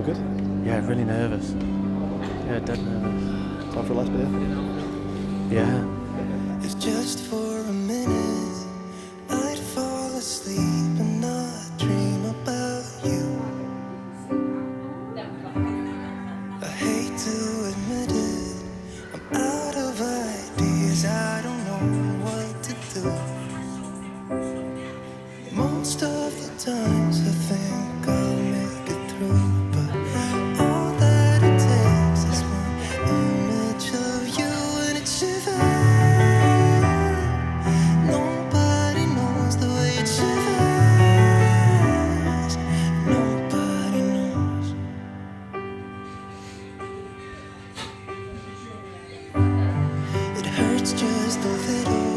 We're good? Yeah, really nervous. Yeah, dead nervous. Time for a last beer? Yeah. If just for a minute I'd fall asleep and not dream about you. I hate to admit it, I'm out of ideas, I don't know what to do. Most of the times I think I'll make it through, but all that it takes is one image of you and it shivers. Nobody knows the way it shivers. Nobody knows. It hurts just a little.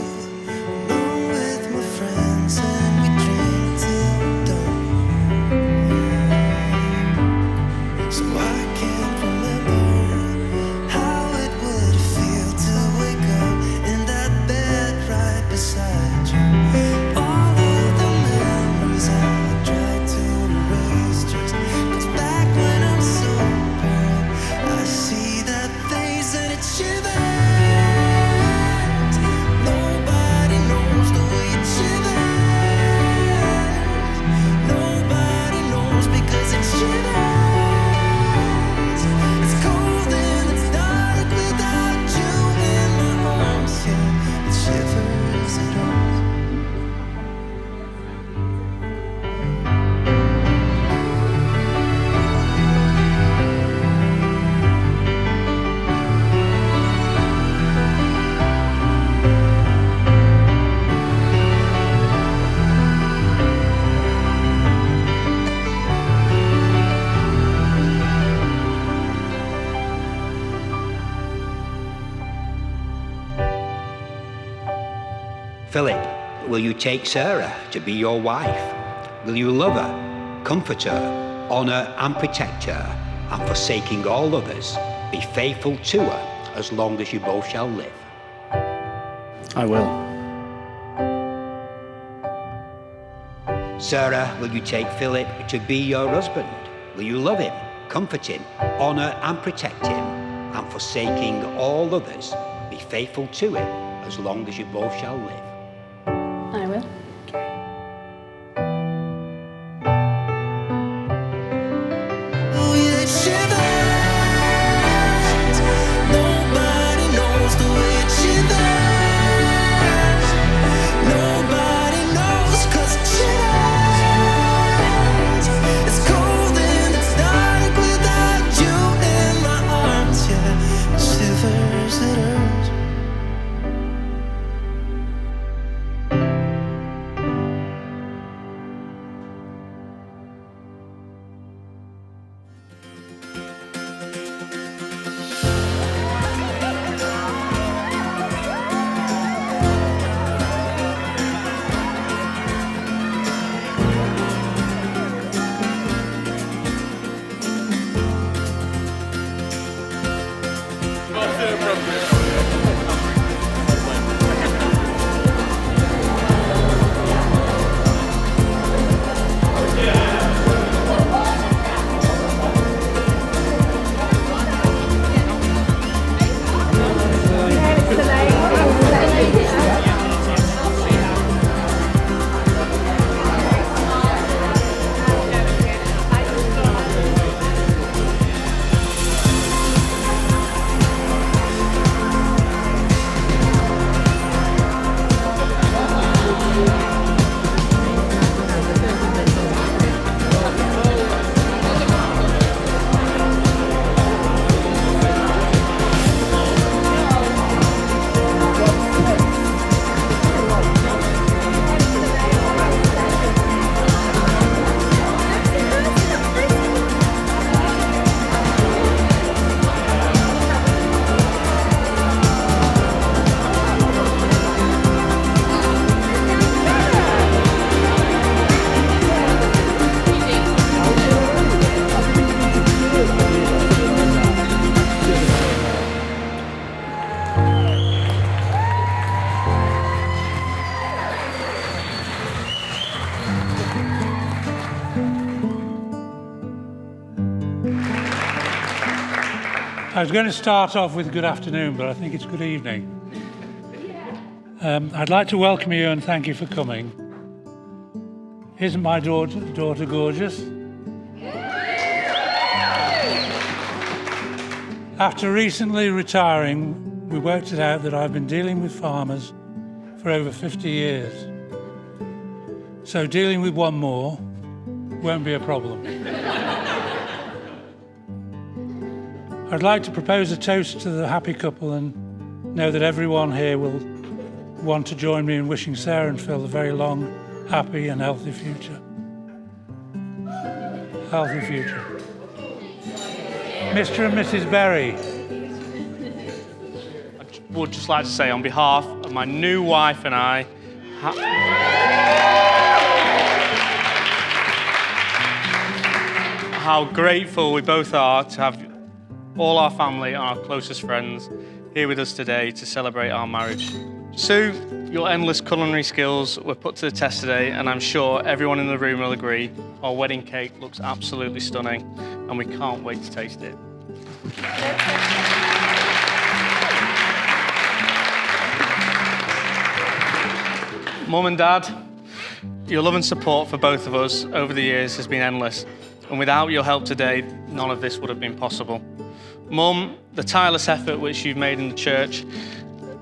I'm with my friends and we drink till dawn. So I can't remember how it would feel to wake up in that bed right beside you. All of the memories I try to erase just comes back when I'm sober. I see that face and it shivers. Nobody knows the way it shivers. Nobody knows because it shivers. It's cold and it's dark without you in my arms. Yeah, it shivers, it hurts. Philip, will you take Sarah to be your wife? Will you love her, comfort her, honour and protect her, and forsaking all others, be faithful to her as long as you both shall live? I will. Sarah, will you take Philip to be your husband? Will you love him, comfort him, honour and protect him, and forsaking all others, be faithful to him as long as you both shall live? I will. Oh yeah, it shivers. Nobody knows the way it shivers. Nobody knows 'cause it shivers. It's cold and it's dark without you in my arms. Yeah, it shivers, it hurts. I was going to start off with good afternoon, but I think it's good evening. I'd like to welcome you and thank you for coming. Isn't my daughter gorgeous? After recently retiring, we worked it out that I've been dealing with farmers for over 50 years. So dealing with one more won't be a problem. I'd like to propose a toast to the happy couple and know that everyone here will want to join me in wishing Sarah and Phil a very long, happy and healthy future. Healthy future. Mr. and Mrs. Berry. I would just like to say on behalf of my new wife and I, how grateful we both are to have all our family and our closest friends here with us today to celebrate our marriage. Sue, your endless culinary skills were put to the test today, and I'm sure everyone in the room will agree our wedding cake looks absolutely stunning, and we can't wait to taste it. Mum and Dad, your love and support for both of us over the years has been endless, and without your help today, none of this would have been possible. Mum, the tireless effort which you've made in the church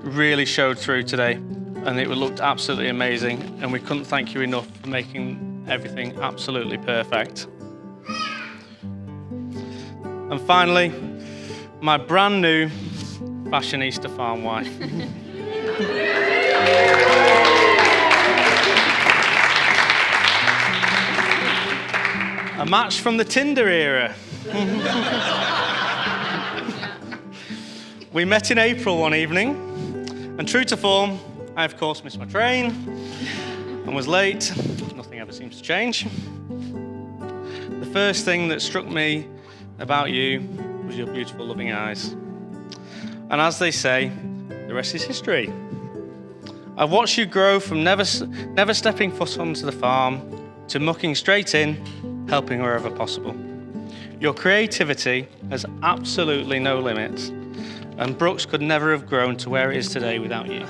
really showed through today, and it looked absolutely amazing, and we couldn't thank you enough for making everything absolutely perfect. And finally, my brand new fashionista farm wife. A match from the Tinder era. We met in April one evening, and true to form, I of course missed my train and was late. Nothing ever seems to change. The first thing that struck me about you was your beautiful, loving eyes. And as they say, the rest is history. I've watched you grow from never stepping foot onto the farm to mucking straight in, helping wherever possible. Your creativity has absolutely no limits, and Brooks could never have grown to where it is today without you.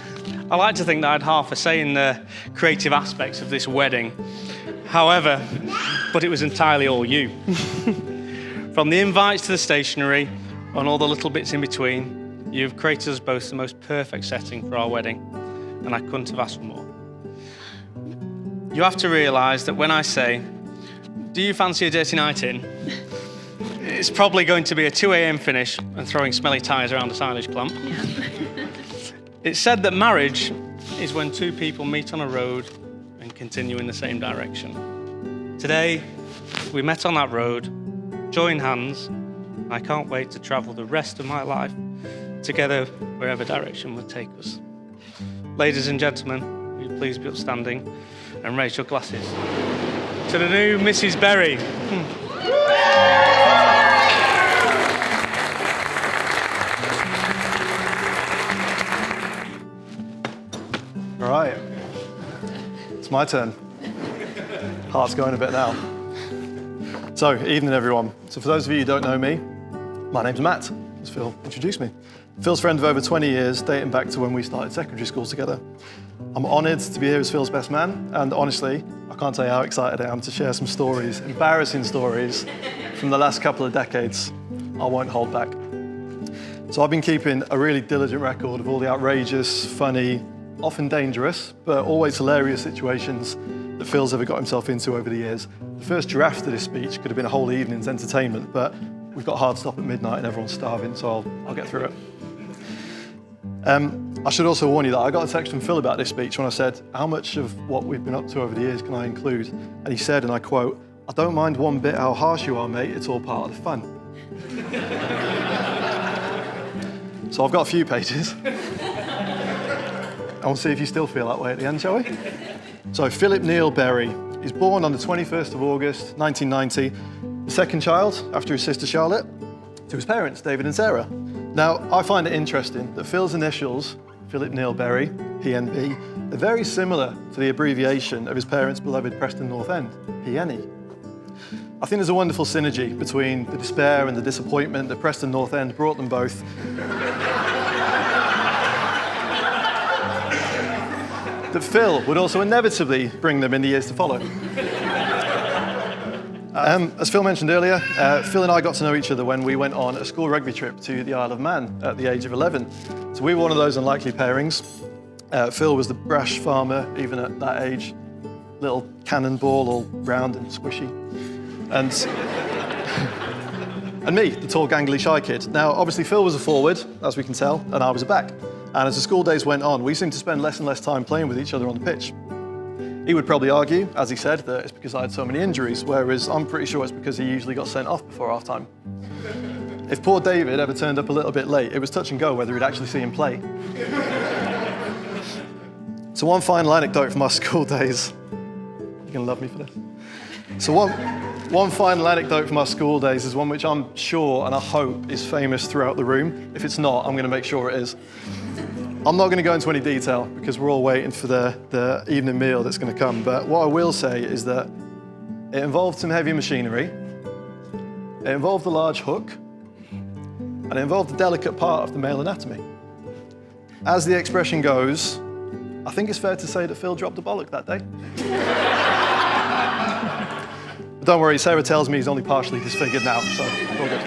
I like to think that I had half a say in the creative aspects of this wedding. However, but it was entirely all you. From the invites to the stationery and all the little bits in between, you've created us both the most perfect setting for our wedding, and I couldn't have asked for more. You have to realise that when I say, do you fancy a dirty night in? It's probably going to be a 2 a.m. finish and throwing smelly tyres around a silage clump. It's said that marriage is when two people meet on a road and continue in the same direction. Today, we met on that road, joined hands. I can't wait to travel the rest of my life together wherever direction would take us. Ladies and gentlemen, will you please be upstanding and raise your glasses to the new Mrs. Berry. All right, it's my turn. Heart's going a bit now. So, evening everyone. So for those of you who don't know me, my name's Matt, as Phil introduced me. Phil's friend of over 20 years, dating back to when we started secondary school together. I'm honoured to be here as Phil's best man, and honestly, I can't tell you how excited I am to share some stories, embarrassing stories, from the last couple of decades. I won't hold back. So I've been keeping a really diligent record of all the outrageous, funny, often dangerous, but always hilarious situations that Phil's ever got himself into over the years. The first draft of this speech could have been a whole evening's entertainment, but we've got a hard stop at midnight and everyone's starving, so I'll get through it. I should also warn you that I got a text from Phil about this speech when I said, how much of what we've been up to over the years can I include? And he said, and I quote, I don't mind one bit how harsh you are, mate, it's all part of the fun. So I've got a few pages. And we'll see if you still feel that way at the end, shall we? So Philip Neil Berry is born on the 21st of August, 1990, the second child after his sister Charlotte, to his parents, David and Sarah. Now, I find it interesting that Phil's initials, Philip Neil Berry, PNB, are very similar to the abbreviation of his parents' beloved Preston North End, PNE. I think there's a wonderful synergy between the despair and the disappointment that Preston North End brought them both. That Phil would also inevitably bring them in the years to follow. As Phil mentioned earlier, Phil and I got to know each other when we went on a school rugby trip to the Isle of Man at the age of 11. So we were one of those unlikely pairings. Phil was the brash farmer, even at that age, little cannonball, all round and squishy. And me, the tall, gangly, shy kid. Now, obviously, Phil was a forward, as we can tell, and I was a back. And as the school days went on, we seemed to spend less and less time playing with each other on the pitch. He would probably argue, as he said, that it's because I had so many injuries, whereas I'm pretty sure it's because he usually got sent off before half-time. If poor David ever turned up a little bit late, it was touch and go whether we'd actually see him play. So one final anecdote from our school days. You're gonna love me for this. So one final anecdote from our school days is one which I'm sure and I hope is famous throughout the room. If it's not, I'm gonna make sure it is. I'm not gonna go into any detail because we're all waiting for the evening meal that's gonna come, but what I will say is that it involved some heavy machinery, it involved a large hook, and it involved a delicate part of the male anatomy. As the expression goes, I think it's fair to say that Phil dropped a bollock that day. But don't worry, Sarah tells me he's only partially disfigured now, so all good.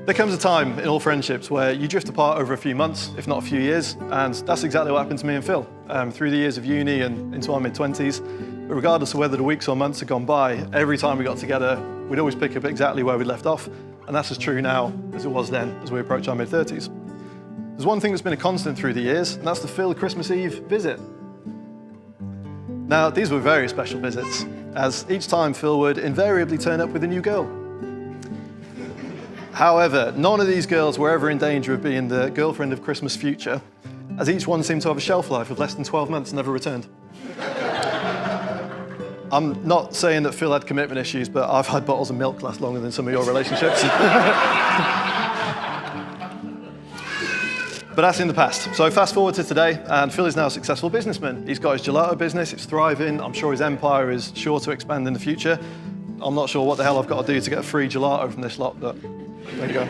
There comes a time in all friendships where you drift apart over a few months, if not a few years, and that's exactly what happened to me and Phil. Through the years of uni and into our mid-20s, but regardless of whether the weeks or months had gone by, every time we got together, we'd always pick up exactly where we'd left off, and that's as true now as it was then as we approach our mid-30s. There's one thing that's been a constant through the years, and that's the Phil Christmas Eve visit. Now, these were very special visits, as each time Phil would invariably turn up with a new girl. However, none of these girls were ever in danger of being the girlfriend of Christmas future, as each one seemed to have a shelf life of less than 12 months and never returned. I'm not saying that Phil had commitment issues, but I've had bottles of milk last longer than some of your relationships. But that's in the past. So fast forward to today, and Phil is now a successful businessman. He's got his gelato business, it's thriving. I'm sure his empire is sure to expand in the future. I'm not sure what the hell I've got to do to get a free gelato from this lot, but there you go.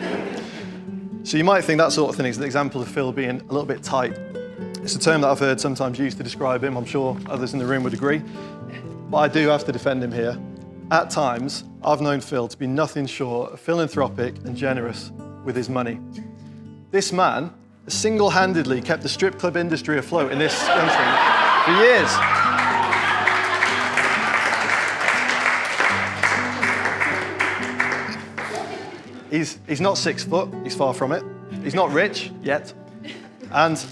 So you might think that sort of thing is an example of Phil being a little bit tight. It's a term that I've heard sometimes used to describe him. I'm sure others in the room would agree. But I do have to defend him here. At times, I've known Phil to be nothing short of philanthropic and generous with his money. This man has single-handedly kept the strip club industry afloat in this country for years. He's not 6 foot, he's far from it. He's not rich yet. And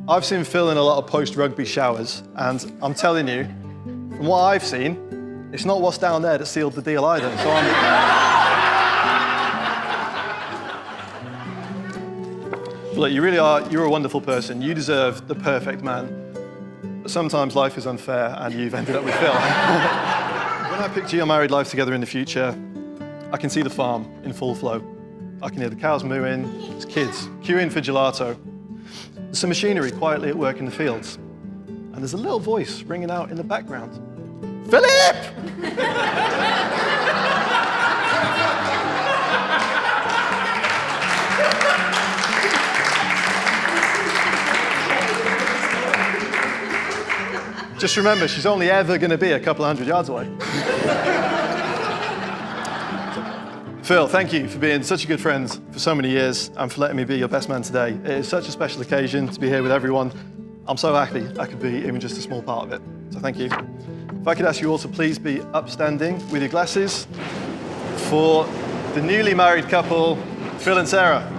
I've seen Phil in a lot of post-rugby showers, and I'm telling you, from what I've seen, it's not what's down there that sealed the deal either. So look, you're a wonderful person. You deserve the perfect man. But sometimes life is unfair, and you've ended up with Phil. When I picture your married life together in the future, I can see the farm in full flow. I can hear the cows mooing, there's kids queuing for gelato. There's some machinery quietly at work in the fields. And there's a little voice ringing out in the background. Philip! Just remember, she's only ever going to be a couple of 100 yards away. Phil, thank you for being such a good friend for so many years and for letting me be your best man today. It is such a special occasion to be here with everyone. I'm so happy I could be even just a small part of it. So thank you. If I could ask you all to please be upstanding with your glasses for the newly married couple, Phil and Sarah.